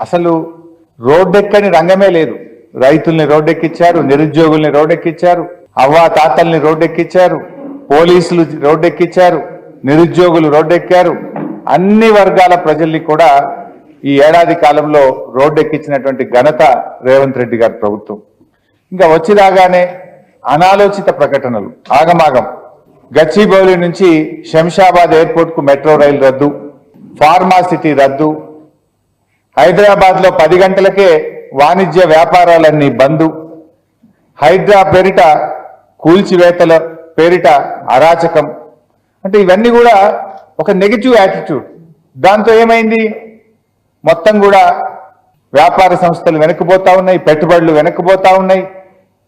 అసలు రోడ్డెక్కని రంగమే లేదు. రైతుల్ని రోడ్డెక్కించారు, నిరుద్యోగుల్ని రోడ్డెక్కించారు, అవ్వా తాతల్ని రోడ్డెక్కించారు, పోలీసులు రోడ్డెక్కించారు, నిరుద్యోగులు రోడ్డెక్కారు. అన్ని వర్గాల ప్రజల్ని కూడా ఈ ఏడాది కాలంలో రోడ్డెక్కించినటువంటి ఘనత రేవంత్ రెడ్డి గారి ప్రభుత్వం. ఇంకా వచ్చి రాగానే అనాలోచిత ప్రకటనలు, ఆగమాగం. గచ్చిబౌలి నుంచి శంషాబాద్ ఎయిర్పోర్ట్ కు మెట్రో రైలు రద్దు, ఫార్మా సిటీ రద్దు, హైదరాబాద్ లో 10 గంటలకే వాణిజ్య వ్యాపారాలన్నీ బంద్, హైడ్రా పేరిట కూల్చివేతల పేరిట అరాచకం. అంటే ఇవన్నీ కూడా ఒక నెగిటివ్ యాటిట్యూడ్. దాంతో ఏమైంది? మొత్తం కూడా వ్యాపార సంస్థలు వెనక్కిపోతా ఉన్నాయి, పెట్టుబడులు వెనక్కిపోతా ఉన్నాయి.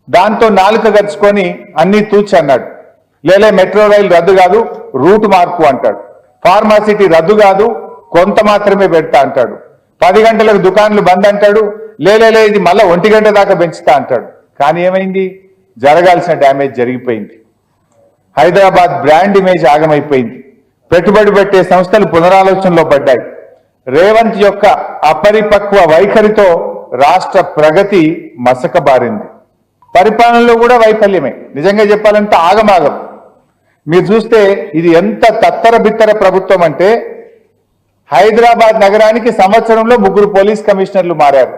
దాంతో నాలుక గరుచుకొని అన్ని తూచి అన్నాడు. లేలే మెట్రో రైలు రద్దు కాదు, రూట్ మార్పు అంటాడు. ఫార్మాసిటీ రద్దు కాదు, కొంత మాత్రమే పెడతా అంటాడు. 10 గంటలకు దుకాణాలు బంద్ అంటాడు. లేలే ఇది మళ్ళా 1 గంట దాకా పెంచుతా అంటాడు. కానీ ఏమైంది? జరగాల్సిన డ్యామేజ్ జరిగిపోయింది. హైదరాబాద్ బ్రాండ్ ఇమేజ్ ఆగమైపోయింది. పెట్టుబడి పెట్టే సంస్థలు పునరాలోచనలో పడ్డాయి. రేవంత్ యొక్క అపరిపక్వ వైఖరితో రాష్ట్ర ప్రగతి మసకబారింది. పరిపాలనలో కూడా వైఫల్యమే. నిజంగా చెప్పాలంటే ఆగమాగం. మీరు చూస్తే ఇది ఎంత తత్తర బిత్తర ప్రభుత్వం అంటే, హైదరాబాద్ నగరానికి సంవత్సరంలో 3 పోలీస్ కమిషనర్లు మారారు,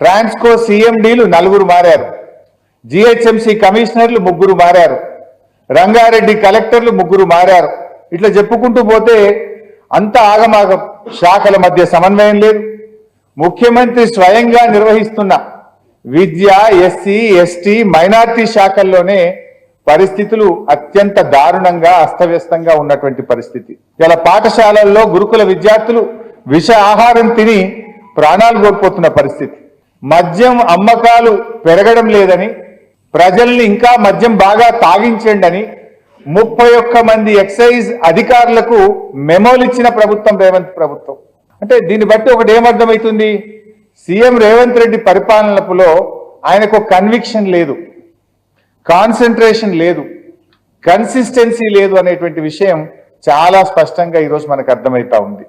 ట్రాన్స్కో సిఎండీలు 4 మారారు, జిహెచ్ఎంసీ కమిషనర్లు 3 మారారు, రంగారెడ్డి కలెక్టర్లు 3 మారారు. ఇట్లా చెప్పుకుంటూ పోతే అంత ఆగమాగం. శాఖల మధ్య సమన్వయం లేదు. ముఖ్యమంత్రి స్వయంగా నిర్వహిస్తున్న విద్య, ఎస్సీ, ఎస్టీ, మైనార్టీ శాఖల్లోనే పరిస్థితులు అత్యంత దారుణంగా అస్తవ్యస్తంగా ఉన్నటువంటి పరిస్థితి. ఇలా పాఠశాలల్లో గురుకుల విద్యార్థులు విష ఆహారం తిని ప్రాణాలు కోల్పోతున్న పరిస్థితి. మద్యం అమ్మకాలు పెరగడం లేదని, ప్రజల్ని ఇంకా మద్యం బాగా తాగించండి అని 31 మంది ఎక్సైజ్ అధికారులకు మెమోలు ఇచ్చిన ప్రభుత్వం రేవంత్ ప్రభుత్వం. అంటే దీన్ని బట్టి ఒకటి ఏమర్థమవుతుంది? సీఎం రేవంత్ రెడ్డి పరిపాలనలో ఆయనకు కన్విక్షన్ లేదు, కాన్సన్ట్రేషన్ లేదు, కన్సిస్టెన్సీ లేదు అనేటువంటి విషయం చాలా స్పష్టంగా ఈరోజు మనకు అర్థమవుతా ఉంది.